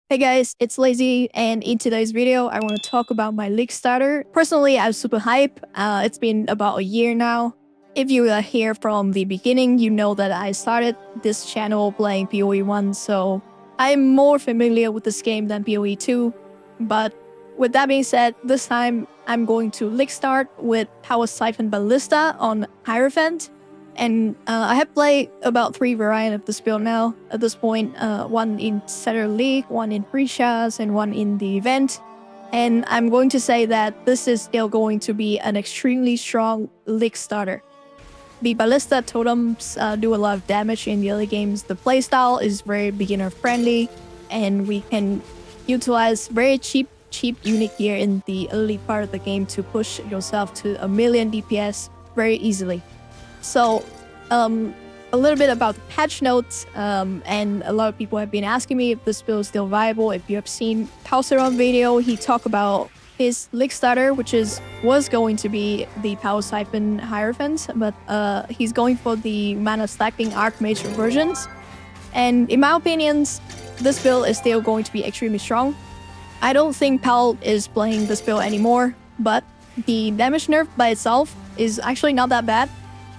Hey guys, it's Lazy, and in today's video, I want to talk about my league starter. Personally, I'm super hype. It's been about a year now. If you are here from the beginning, you know that I started this channel playing PoE 1, so I'm more familiar with this game than PoE 2. But with that being said, this time I'm going to league start with Power Siphon Ballista on Hierophant. And I have played about 3 variants of this build now at this point. One in Setter League, one in pre-shots, and one in the event. And I'm going to say that this is still going to be an extremely strong league starter. The Ballista Totems do a lot of damage in the early games. The playstyle is very beginner friendly, and we can utilize very cheap unique gear in the early part of the game to push yourself to a million DPS very easily. So, a little bit about the patch notes, and a lot of people have been asking me if this build is still viable. If you have seen Power Siphon video, he talked about his league starter, which was going to be the Power Siphon Hierophant, but he's going for the mana stacking Archmage versions. And in my opinions, this build is still going to be extremely strong. I don't think Pal is playing this build anymore, but the damage nerf by itself is actually not that bad.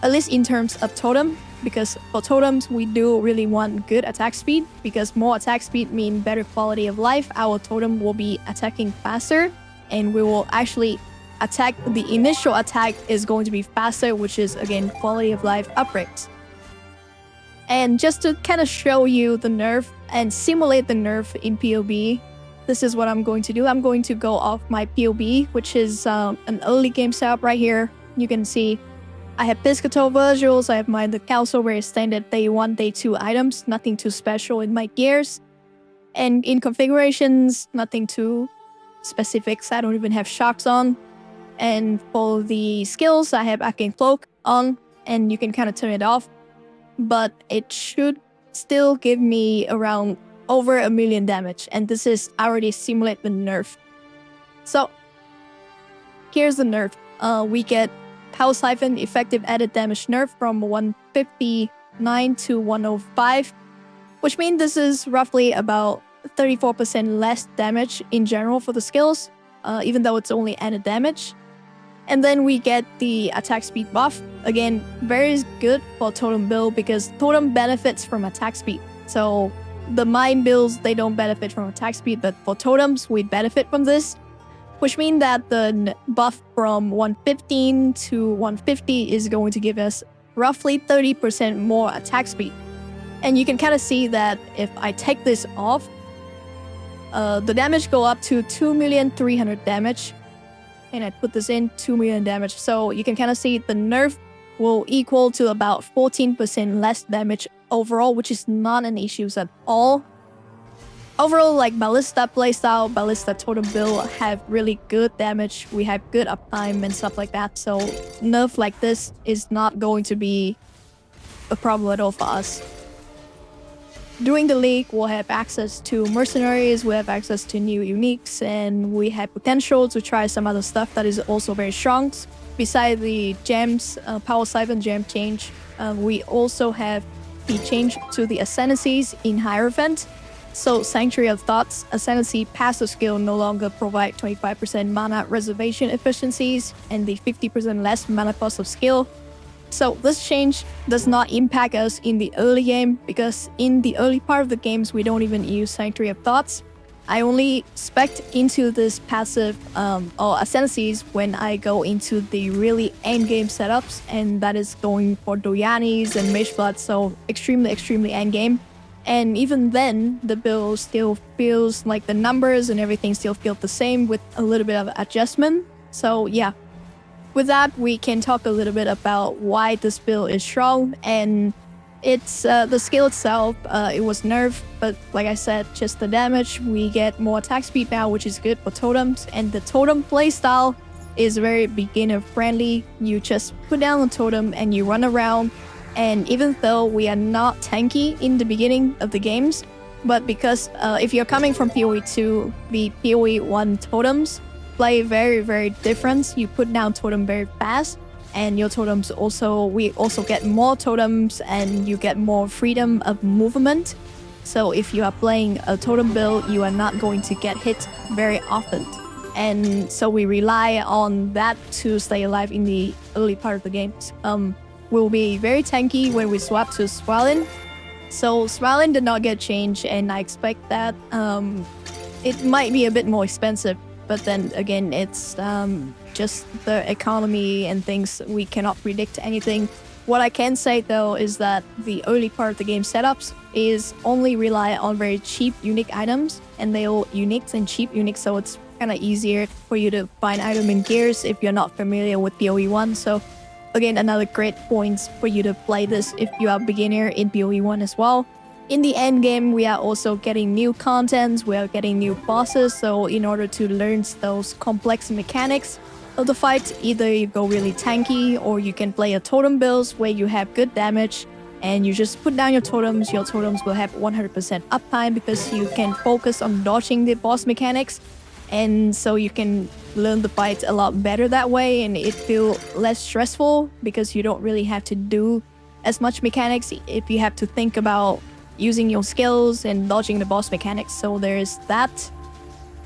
At least in terms of totem, because for totems we do really want good attack speed, because more attack speed means better quality of life. Our totem will be attacking faster, and we will actually attack. The initial attack is going to be faster, which is again quality of life upgrades. And just to kind of show you the nerf and simulate the nerf in POB, this is what I'm going to do. I'm going to go off my POB, which is an early game setup right here. You can see I have Piscator visuals, I have my the council very standard day 1, day 2 items, nothing too special in my gears. And in configurations, nothing too specifics, I don't even have shocks on. And for the skills, I have Arcane Cloak on, and you can kind of turn it off. But it should still give me around over 1 million damage, and this is already simulate the nerf. So, here's the nerf. We get Power Siphon effective added damage nerf from 159 to 105, which means this is roughly about 34% less damage in general for the skills, even though it's only added damage. And then we get the attack speed buff. Again, very good for totem build because totem benefits from attack speed. So the mine builds, they don't benefit from attack speed, but for totems, we benefit from this. Which means that the buff from 115 to 150 is going to give us roughly 30% more attack speed. And you can kind of see that if I take this off, the damage go up to 2,300,000 damage. And I put this in, 2 million damage. So you can kind of see the nerf will equal to about 14% less damage overall, which is not an issue at all. Overall, like Ballista playstyle, Ballista totem build have really good damage. We have good uptime and stuff like that. So nerf like this is not going to be a problem at all for us. During the league, we'll have access to mercenaries, we have access to new uniques, and we have potential to try some other stuff that is also very strong. Besides the gems, Power Siphon gem change, we also have the change to the ascendancies in Hierophant. So Sanctuary of Thoughts, Ascendancy passive skill no longer provide 25% mana reservation efficiencies and the 50% less mana cost of skill. So this change does not impact us in the early game because in the early part of the games we don't even use Sanctuary of Thoughts. I only spec into this passive or ascendancies when I go into the really end game setups, and that is going for Doyanis and Mageblood, so extremely end game. And even then, the build still feels like the numbers and everything still feel the same with a little bit of adjustment. So yeah, with that, we can talk a little bit about why this build is strong. And it's the skill itself, it was nerfed, but like I said, just the damage. We get more attack speed now, which is good for totems. And the totem playstyle is very beginner friendly. You just put down the totem and you run around. And even though we are not tanky in the beginning of the games, but because if you're coming from PoE 2, the PoE 1 totems play very different. You put down totem very fast, and your totems we also get more totems, and you get more freedom of movement. So if you are playing a totem build, you are not going to get hit very often. And so we rely on that to stay alive in the early part of the games. We'll be very tanky when we swap to Swalin. So Swalin did not get changed, and I expect that it might be a bit more expensive. But then again, it's just the economy and things. We cannot predict anything. What I can say though is that the early part of the game setups is only rely on very cheap unique items, and they're all uniques and cheap uniques, so it's kind of easier for you to find item in gears if you're not familiar with PoE 1. So again, another great point for you to play this if you are a beginner in PoE 1 as well. In the end game, we are also getting new contents, we are getting new bosses, so in order to learn those complex mechanics of the fight, either you go really tanky or you can play a totem build where you have good damage and you just put down your totems will have 100% uptime because you can focus on dodging the boss mechanics, and so you can learn the fight a lot better that way, and it feels less stressful because you don't really have to do as much mechanics if you have to think about using your skills and dodging the boss mechanics. So there's that.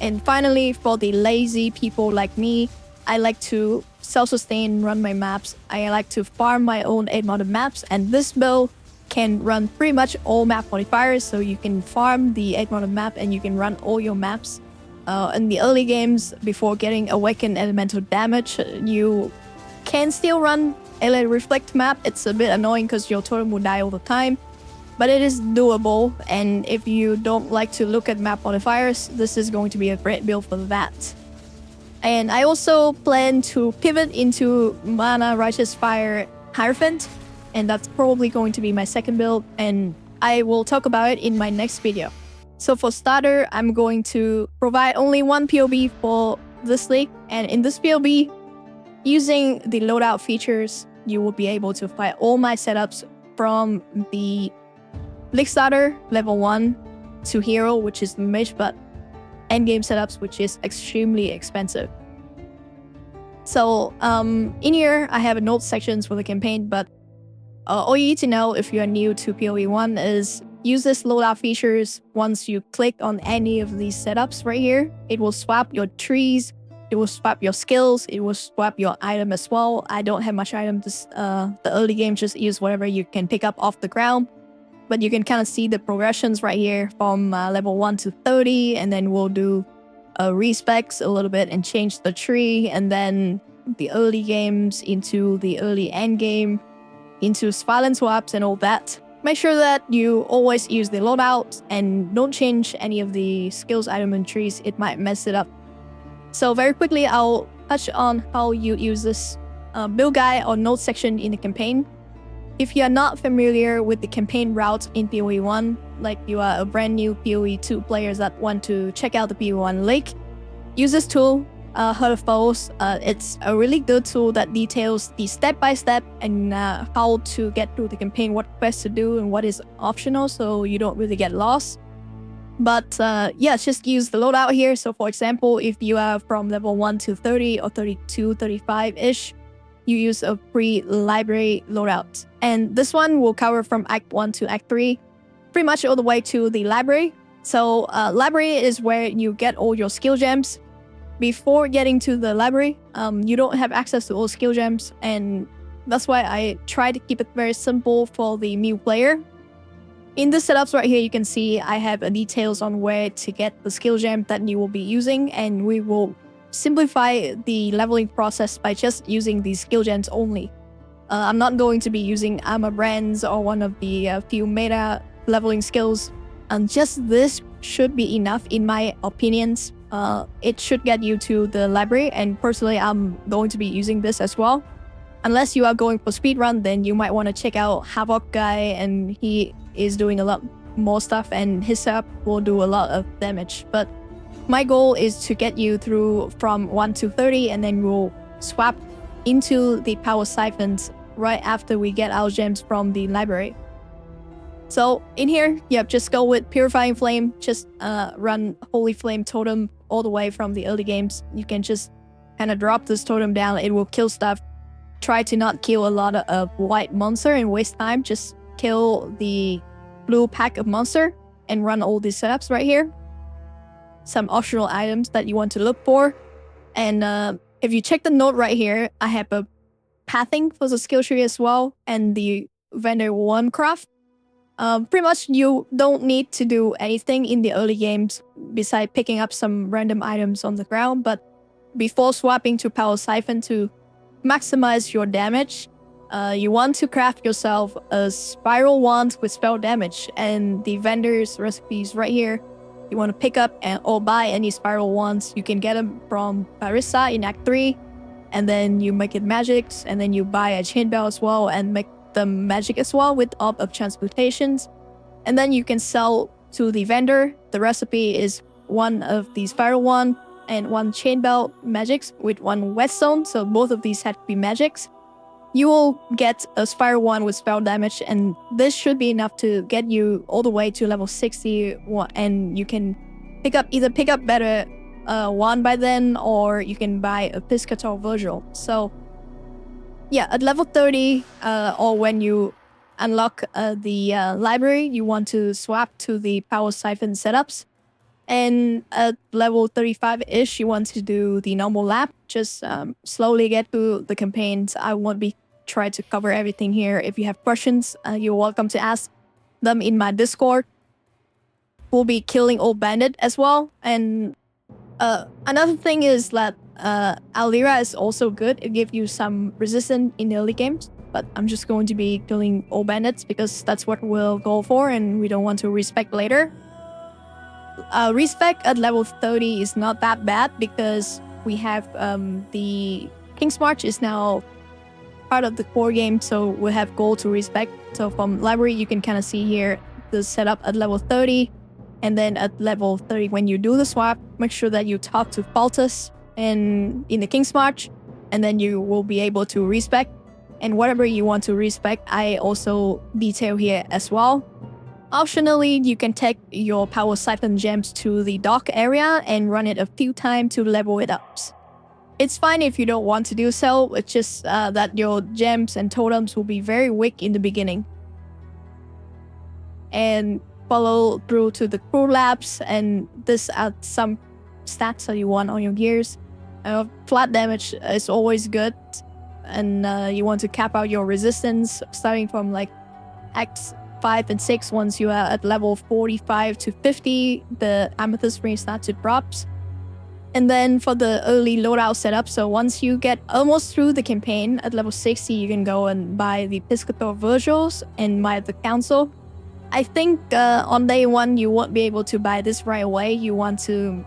And finally, for the lazy people like me, I like to self-sustain, run my maps. I like to farm my own 8-modded maps, and this build can run pretty much all map modifiers, so you can farm the 8-modded map and you can run all your maps. In the early games, before getting Awakened Elemental Damage, you can still run a Reflect map. It's a bit annoying because your totem will die all the time, but it is doable, and if you don't like to look at map modifiers, this is going to be a great build for that. And I also plan to pivot into Mana Righteous Fire Hierophant, and that's probably going to be my second build, and I will talk about it in my next video. So for starter, I'm going to provide only one POB for this league, and in this POB, using the loadout features, you will be able to fight all my setups from the league starter level 1 to hero, which is the mage, but endgame setups, which is extremely expensive. So in here, I have a notes sections for the campaign, but all you need to know if you are new to PoE 1 is use this loadout features. Once you click on any of these setups right here, it will swap your trees, it will swap your skills, it will swap your item as well. I don't have much items. The early game, just use whatever you can pick up off the ground. But you can kind of see the progressions right here from level 1 to 30, and then we'll do respecs a little bit and change the tree, and then the early games into the early end game, into violent swaps and all that. Make sure that you always use the loadout and don't change any of the skills item and trees, it might mess it up. So very quickly, I'll touch on how you use this build guide or notes section in the campaign. If you are not familiar with the campaign route in PoE 1, like you are a brand new PoE 2 players that want to check out the PoE 1 league, use this tool, Herd of Foes. It's a really good tool that details the step-by-step and how to get through the campaign, what quests to do and what is optional, so you don't really get lost. But yeah, just use the loadout here. So for example, if you are from level 1 to 30 or 32, 35-ish, you use a free library loadout. And this one will cover from Act 1 to Act 3, pretty much all the way to the library. So library is where you get all your skill gems. Before getting to the library, you don't have access to all skill gems, and that's why I try to keep it very simple for the new player. In the setups right here, you can see I have details on where to get the skill gem that you will be using, and we will simplify the leveling process by just using these skill gems only. I'm not going to be using armor brands or one of the few meta leveling skills, and just this should be enough in my opinions. It should get you to the library, and personally I'm going to be using this as well. Unless you are going for speedrun, then you might want to check out Havoc guy, and he is doing a lot more stuff and his setup will do a lot of damage. But my goal is to get you through from 1 to 30, and then we'll swap into the Power Siphons right after we get our gems from the library. So in here, yep, just go with Purifying Flame, just run Holy Flame Totem all the way from the early games. You can just kind of drop this totem down, it will kill stuff. Try to not kill a lot of white monster and waste time, just kill the blue pack of monster and run all these setups right here. Some optional items that you want to look for. And if you check the note right here, I have a pathing for the skill tree as well, and the vendor one craft. Pretty much you don't need to do anything in the early games besides picking up some random items on the ground, but before swapping to Power Siphon to maximize your damage, you want to craft yourself a spiral wand with spell damage, and the vendor's recipes right here. You want to pick up or buy any spiral wands. You can get them from Ballista in Act 3, and then you make it magics, and then you buy a chain bell as well and make them magic as well with Orb of Transmutations. And then you can sell to the vendor. The recipe is one of the spiral wand and one chain bell magics with one whetstone, so both of these have to be magics. You will get a spiral wand with spell damage, and this should be enough to get you all the way to level 60, and you can either pick up better wand by then, or you can buy a Piscator Virgil. So yeah, at level 30, or when you unlock the library, you want to swap to the Power Siphon setups. And at level 35-ish, you want to do the normal lap. Just slowly get through the campaigns. I won't be trying to cover everything here. If you have questions, you're welcome to ask them in my Discord. We'll be killing old bandit as well. And another thing is that Alira is also good. It gives you some resistance in the early games. But I'm just going to be killing old bandits because that's what we'll go for, and we don't want to respec later. Respec at level 30 is not that bad because we have the King's March is now part of the core game, so we have gold to respec. So from library, you can kind of see here the setup at level 30, and then at level 30, when you do the swap, make sure that you talk to Faltus in the King's March, and then you will be able to respec. And whatever you want to respec, I also detail here as well. Optionally, you can take your Power Siphon gems to the dock area and run it a few times to level it up. It's fine if you don't want to do so, it's just that your gems and totems will be very weak in the beginning. And follow through to the crew labs, and this adds some stats that you want on your gears. Flat damage is always good, and you want to cap out your resistance starting from like X 5 and 6. Once you are at level 45 to 50, the amethyst ring starts to drops. And then for the early loadout setup, so once you get almost through the campaign at level 60, you can go and buy the Piscator Virgils and buy the Council. I think on day 1 you won't be able to buy this right away. You want to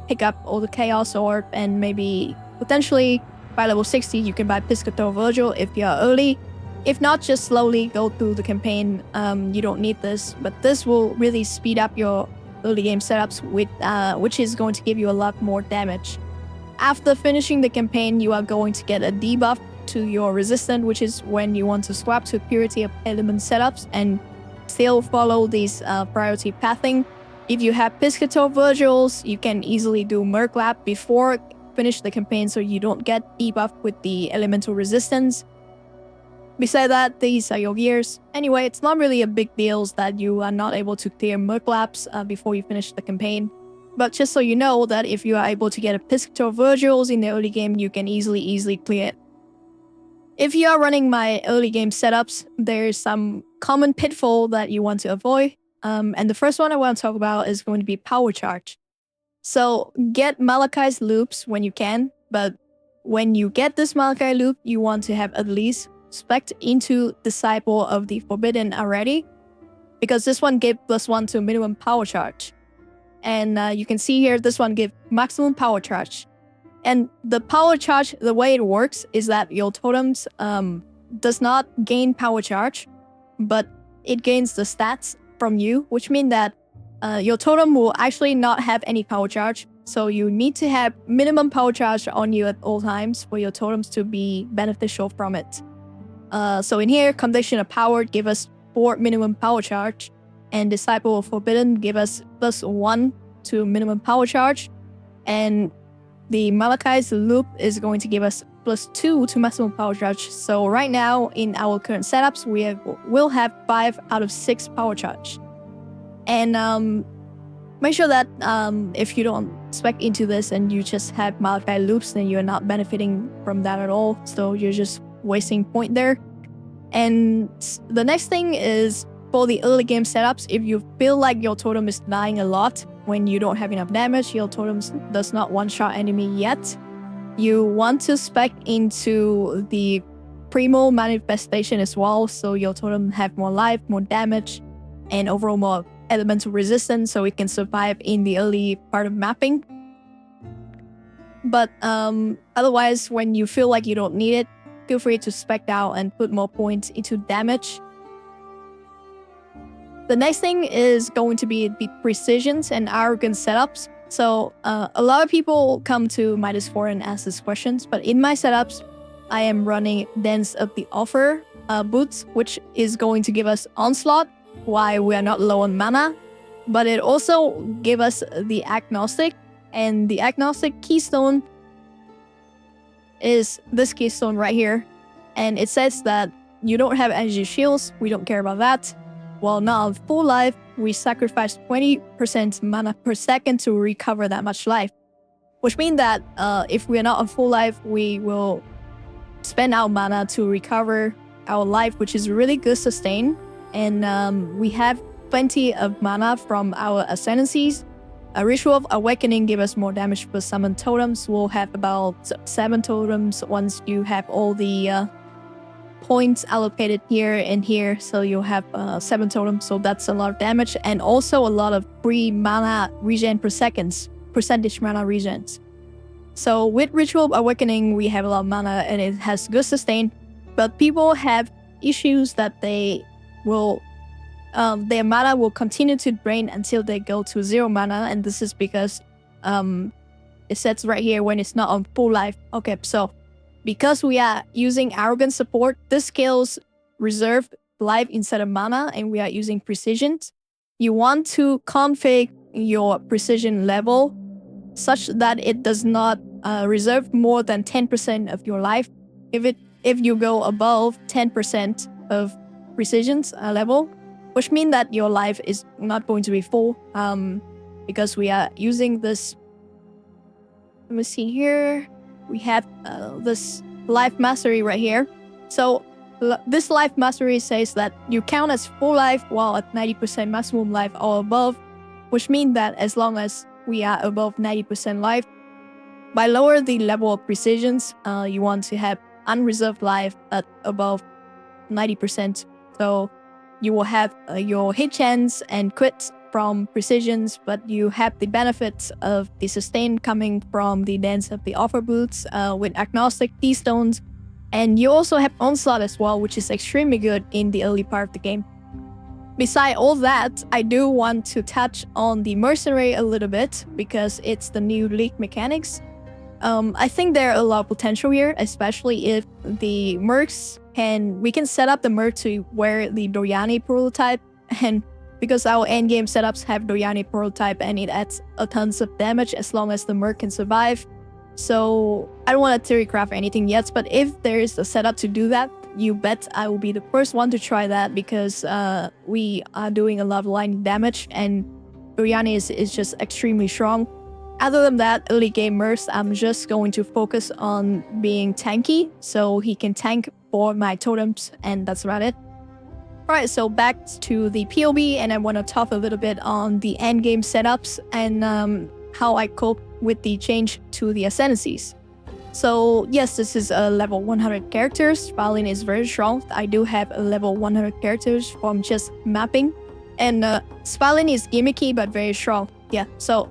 pick up all the Chaos Orb, and maybe potentially by level 60 you can buy Piscator Virgil if you're early. If not, just slowly go through the campaign. You don't need this, but this will really speed up your early game setups, with which is going to give you a lot more damage. After finishing the campaign, you are going to get a debuff to your resistance, which is when you want to swap to Purity of Element setups and still follow these priority pathing. If you have Piscator Virgils, you can easily do Merc Lab before finish the campaign, so you don't get debuff with the elemental resistance. Besides that, these are your gears. Anyway, it's not really a big deal that you are not able to clear Merc Labs before you finish the campaign. But just so you know that if you are able to get a Piscator Virgils in the early game, you can easily clear it. If you are running my early game setups, there's some common pitfall that you want to avoid. And the first one I want to talk about is going to be Power Charge. So get Malachai's loops when you can, but when you get this Malachi loop, you want to have at least spec into Disciple of the Forbidden already, because this one gives +1 to minimum power charge. And you can see here, this one gives maximum power charge. And the power charge, the way it works is that your totems does not gain power charge, but it gains the stats from you, which means that your totem will actually not have any power charge. So you need to have minimum power charge on you at all times for your totems to be beneficial from it. So in here, Conviction of Power give us 4 minimum power charge, and Disciple of Forbidden give us +1 to minimum power charge, and the Malachai's loop is going to give us +2 to maximum power charge. So right now, in our current setups, we'll have 5 out of 6 power charge. And make sure that if you don't spec into this and you just have modified loops, then you're not benefiting from that at all. So you're just wasting point there. And the next thing is for the early game setups, if you feel like your totem is dying a lot when you don't have enough damage, your totem does not one-shot enemy yet, you want to spec into the Primo manifestation as well, so your totem have more life, more damage, and overall more elemental resistance, so it can survive in the early part of mapping. But otherwise, when you feel like you don't need it, feel free to spec out and put more points into damage. The next thing is going to be the precisions and arrogance setups. So a lot of people come to my Discord and ask these questions, but in my setups, I am running Dance of the Offer boots, which is going to give us Onslaught while we are not low on mana, but it also gives us the Agnostic, and the Agnostic keystone is this keystone right here, and it says that you don't have energy shields, we don't care about that. While not on full life, we sacrifice 20% mana per second to recover that much life. Which means that if we are not on full life, we will spend our mana to recover our life, which is really good sustain. And we have plenty of mana from our Ascendancies. A Ritual of Awakening gives us more damage per summon totems. We'll have about 7 totems once you have all the points allocated here and here, so you'll have 7 totems, so that's a lot of damage, and also a lot of free mana regen per seconds, percentage mana regens. So with Ritual of Awakening, we have a lot of mana and it has good sustain, but people have issues that they will their mana will continue to drain until they go to 0 mana, and this is because it says right here when it's not on full life. Okay, so because we are using Arrogance support, this scales reserved life instead of mana, and we are using precisions. You want to configure your precision level such that it does not reserve more than 10% of your life. If you go above 10% of precisions level, which means that your life is not going to be full, because we are using this. Let me see here. We have this life mastery right here. So this life mastery says that you count as full life while at 90% maximum life or above, which means that as long as we are above 90% life, by lower the level of precisions, you want to have unreserved life at above 90%. So you will have your hit chance and crits from precisions, but you have the benefits of the sustain coming from the Dance of the Offer boots with Agnostic Keystones, and you also have Onslaught as well, which is extremely good in the early part of the game. Beside all that, I do want to touch on the Mercenary a little bit because it's the new League mechanics. I think there are a lot of potential here, especially if the mercs we can set up the merc to wear the Doryani prototype, and because our endgame setups have Doryani prototype and it adds a tons of damage as long as the merc can survive. So I don't want to theory craft anything yet, but if there is a setup to do that, you bet I will be the first one to try that, because we are doing a lot of line damage and Doryani is just extremely strong. Other than that, early game mercs, I'm just going to focus on being tanky, so he can tank for my totems, and that's about it. Alright, so back to the POB, and I want to talk a little bit on the endgame setups and how I cope with the change to the Ascendancies. So yes, this is a level 100 characters. Violin is very strong. I do have a level 100 characters from just mapping, and Spalin is gimmicky but very strong. Yeah, so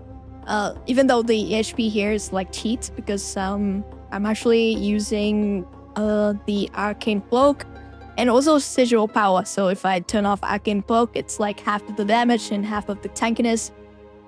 even though the HP here is like cheat, because I'm actually using the Arcane Cloak and also Sigil Power. So if I turn off Arcane Cloak, it's like half of the damage and half of the tankiness.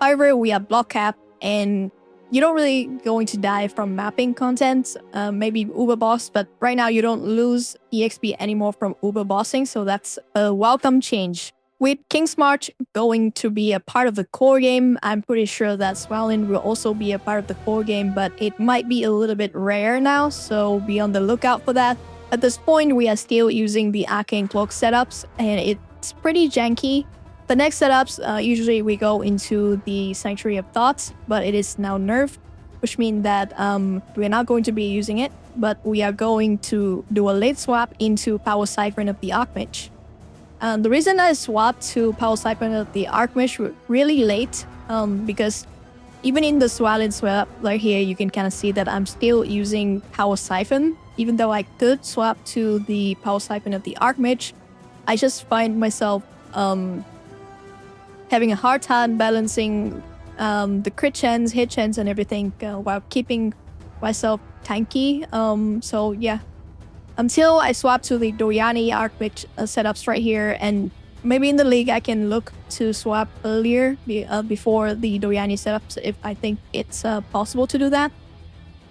However, we are block cap, and you don't really going to die from mapping content. Maybe Uber Boss, but right now you don't lose EXP anymore from Uber Bossing, so that's a welcome change. With King's March going to be a part of the core game, I'm pretty sure that Swallin will also be a part of the core game, but it might be a little bit rare now, so be on the lookout for that. At this point, we are still using the Arcane Cloak setups, and it's pretty janky. The next setups, usually we go into the Sanctuary of Thoughts, but it is now nerfed, which means that we're not going to be using it, but we are going to do a late swap into Power Siphon of the Archmage. The reason I swapped to Power Siphon of the Archmage really late, because even in the Swalin swap right here, you can kind of see that I'm still using Power Siphon, even though I could swap to the Power Siphon of the Archmage. I just find myself having a hard time balancing the crit chance, hit chance, and everything while keeping myself tanky. So yeah, until I swap to the Doryani Archmage setups right here, and maybe in the league I can look to swap earlier before the Doryani setups if I think it's possible to do that.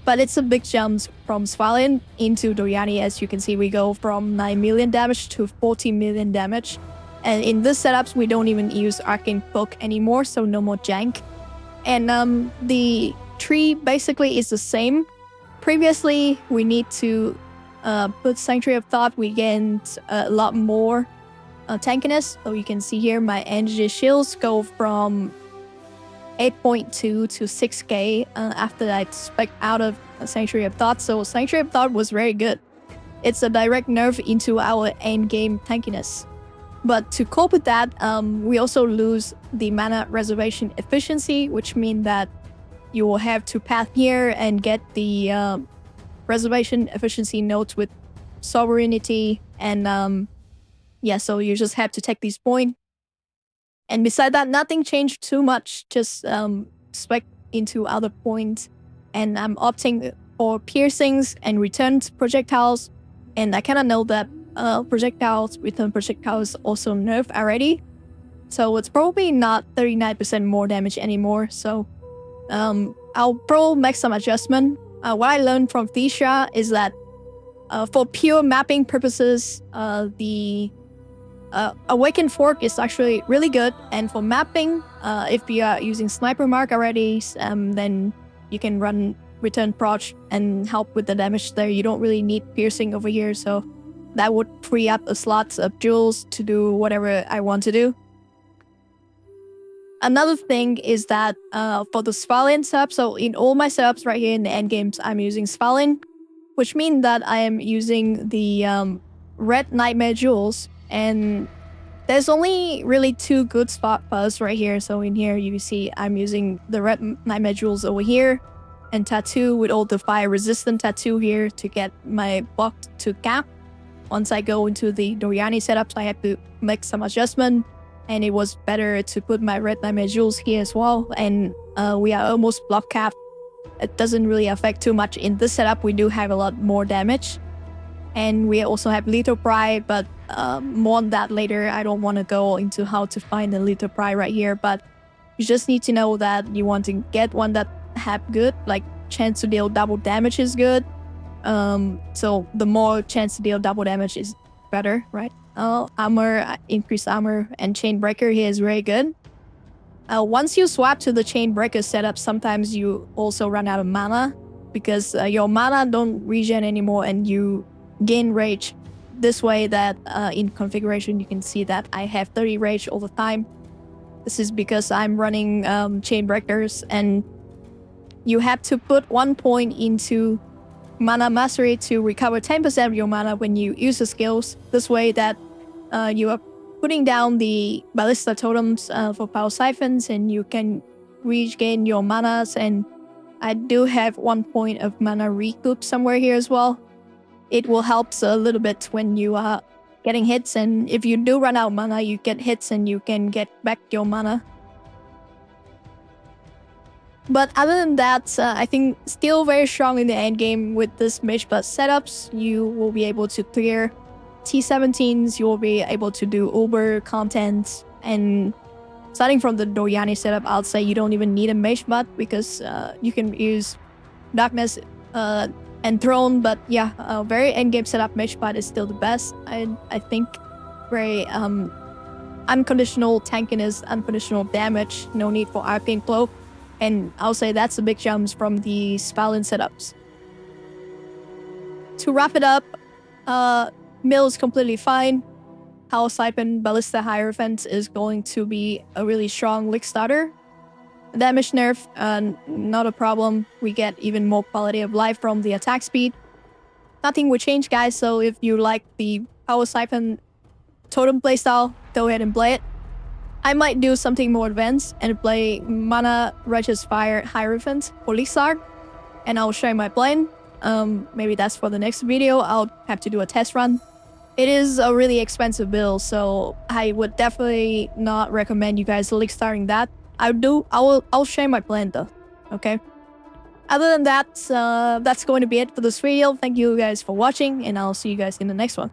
But it's a big jump from Swalin into Doryani. As you can see, we go from 9 million damage to 14 million damage. And in this setups, we don't even use Arcane Cloak anymore, so no more jank. And the tree basically is the same. Previously, we need to put Sanctuary of Thought. We gained a lot more tankiness. So you can see here, my energy shields go from 8.2 to 6k after I spec out of Sanctuary of Thought. So Sanctuary of Thought was very good. It's a direct nerf into our endgame tankiness. But to cope with that, we also lose the mana reservation efficiency, which means that you will have to path here and get the reservation efficiency nodes with sovereignty. And yeah, so you just have to take these points. And beside that, nothing changed too much, just spec into other points. And I'm opting for piercings and returned projectiles. And I kind of know that return projectiles also nerfed already. So it's probably not 39% more damage anymore. So I'll probably make some adjustment. What I learned from Thisha is that for pure mapping purposes, the Awakened Fork is actually really good. And for mapping, if you are using Sniper Mark already, then you can run Return Proj and help with the damage there. You don't really need piercing over here, so that would free up a slot of jewels to do whatever I want to do. Another thing is that for the Svalin setup, so in all my setups right here in the end games, I'm using Svalin, which means that I am using the red Nightmare Jewels, and there's only really two good spot for us right here. So in here you see I'm using the red Nightmare Jewels over here, and Tattoo with all the fire resistant Tattoo here to get my block to cap. Once I go into the Doryani setups, I have to make some adjustment, and it was better to put my red Nightmare Jewels here as well. And we are almost block capped. It doesn't really affect too much. In this setup, we do have a lot more damage. And we also have Lethal Pride, but more on that later. I don't want to go into how to find the Lethal Pride right here, but you just need to know that you want to get one that have good, like chance to deal double damage is good. So the more chance to deal double damage is better, right? Armor, increased armor, and Chain Breaker here is very good. Once you swap to the Chain Breaker setup, sometimes you also run out of mana because your mana don't regen anymore, and you gain rage. This way that in configuration you can see that I have 30 rage all the time. This is because I'm running Chain Breakers, and you have to put 1 point into Mana Mastery to recover 10% of your mana when you use the skills. This way that you are putting down the Ballista Totems for Power Siphons, and you can regain your manas. And I do have 1 point of mana recoup somewhere here as well. It will help a little bit when you are getting hits, and if you do run out of mana, you get hits and you can get back your mana. But other than that, I think still very strong in the end game with this Mage Plus setups. You will be able to clear T17s, you will be able to do Uber content, and starting from the Doryani setup, I'll say you don't even need a Mage Butt because you can use Darkness and Throne. But yeah, very endgame setup Mage Butt is still the best. I think very unconditional tankiness, unconditional damage, no need for Arcane Cloak. And I'll say that's a big jump from the Spalin setups. To wrap it up, Mill is completely fine. Power Siphon Ballista Hierophant is going to be a really strong lick starter. Damage nerf, not a problem. We get even more quality of life from the attack speed. Nothing will change, guys, so if you like the Power Siphon Totem playstyle, go ahead and play it. I might do something more advanced and play Mana Righteous Fire Hierophant for League Start, and I'll show you my plan. Maybe that's for the next video. I'll have to do a test run. It is a really expensive build, so I would definitely not recommend you guys League starting that. I'll share my plan though, okay? Other than that, that's going to be it for this video. Thank you guys for watching, and I'll see you guys in the next one.